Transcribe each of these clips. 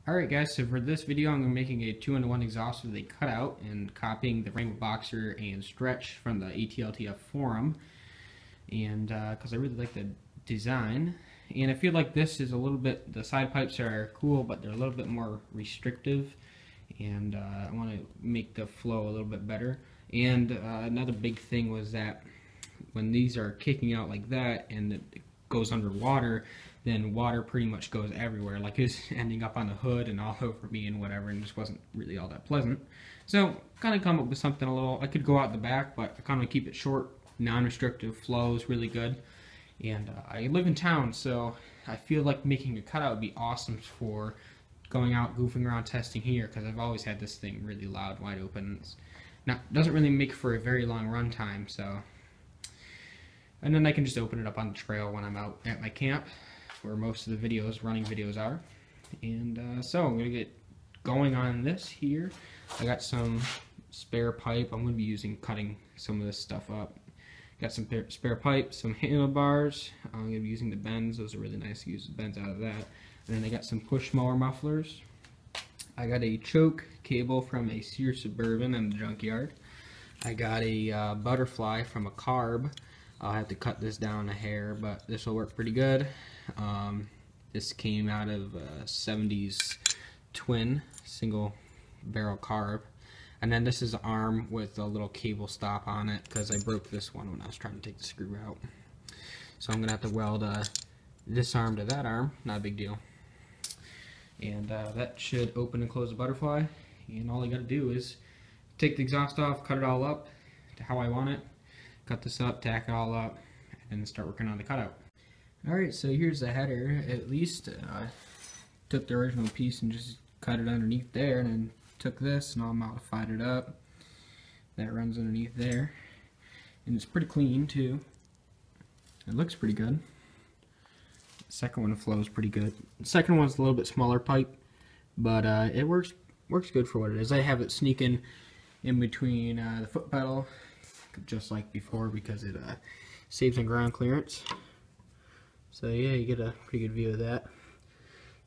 Alright guys, so for this video I'm making a 2-in-1 exhaust with a cutout and copying the Rainbow Boxer and Stretch from the ATLTF forum, and because I really like the design, and I feel like this is a little bit, the side pipes are cool but they're a little bit more restrictive, and I want to make the flow a little bit better. And another big thing was that when these are kicking out like that and it goes underwater, then water pretty much goes everywhere, like it's ending up on the hood and all over me and whatever, and just wasn't really all that pleasant. So kind of come up with something a little, I could go out the back, but I kind of keep it short, non-restrictive, flows really good. And I live in town, so I feel like making a cutout would be awesome for going out, goofing around, testing here, because I've always had this thing really loud, wide open. Doesn't really make for a very long run time, so. And then I can just open it up on the trail when I'm out at my camp, where most of the videos, running videos are. And so I'm going to get going on this here. I got some spare pipe. I'm going to be using cutting some of this stuff up. Got some spare pipe, some handlebars. I'm going to be using the bends. Those are really nice to use the bends out of that. And then I got some push mower mufflers. I got a choke cable from a Sears Suburban in the junkyard. I got a butterfly from a carb. I'll have to cut this down a hair, but this will work pretty good. This came out of a 70s twin single barrel carb. And then this is an arm with a little cable stop on it because I broke this one when I was trying to take the screw out. So I'm going to have to weld this arm to that arm, not a big deal. And that should open and close the butterfly. And all I got to do is take the exhaust off, cut it all up to how I want it. Cut this up, tack it all up, and start working on the cutout. Alright, so here's the header. At least took the original piece and just cut it underneath there, and then took this and all modified it up. That runs underneath there. And it's pretty clean too. It looks pretty good. The second one flows pretty good. The second one's a little bit smaller pipe, but it works good for what it is. I have it sneaking in between the foot pedal, just like before, because it saves on ground clearance. So yeah, you get a pretty good view of that.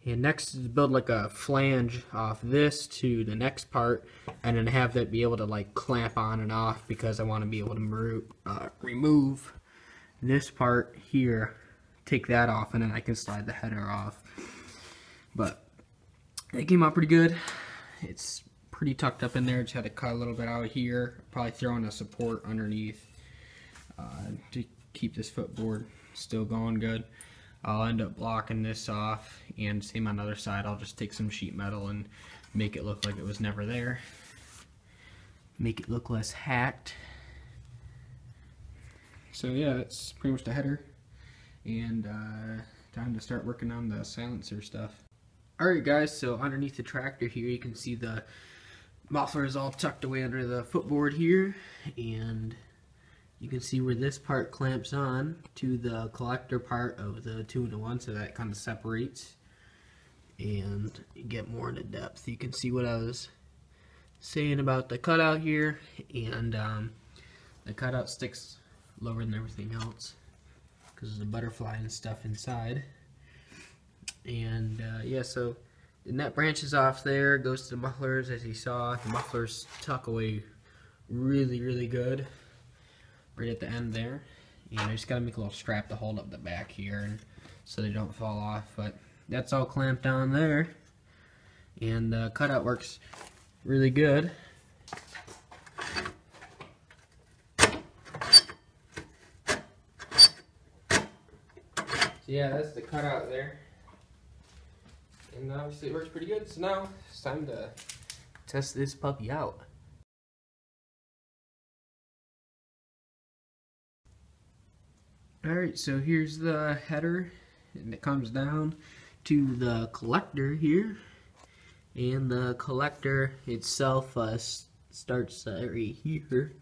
And next is to build like a flange off this to the next part, and then have that be able to like clamp on and off, because I want to be able to remove this part here, take that off, and then I can slide the header off. But it came out pretty good. It's pretty tucked up in there. Just had to cut a little bit out here, probably throw in a support underneath to keep this footboard still going good. I'll end up blocking this off, and same on the other side. I'll just take some sheet metal and make it look like it was never there, make it look less hacked. So yeah, that's pretty much the header, and time to start working on the silencer stuff. Alright guys, so underneath the tractor here you can see the muffler is all tucked away under the footboard here, and you can see where this part clamps on to the collector part of the 2-in-1, so that kind of separates, and you get more into depth. You can see what I was saying about the cutout here, and the cutout sticks lower than everything else because of the butterfly and stuff inside. And yeah, so the net branches off there, goes to the mufflers. As you saw, the mufflers tuck away really good right at the end there, and I just gotta make a little strap to hold up the back here, and so they don't fall off. But that's all clamped down there, and the cutout works really good. So yeah, that's the cutout there. And obviously it works pretty good, so now it's time to test this puppy out. Alright, so here's the header, and it comes down to the collector here, and the collector itself starts right here.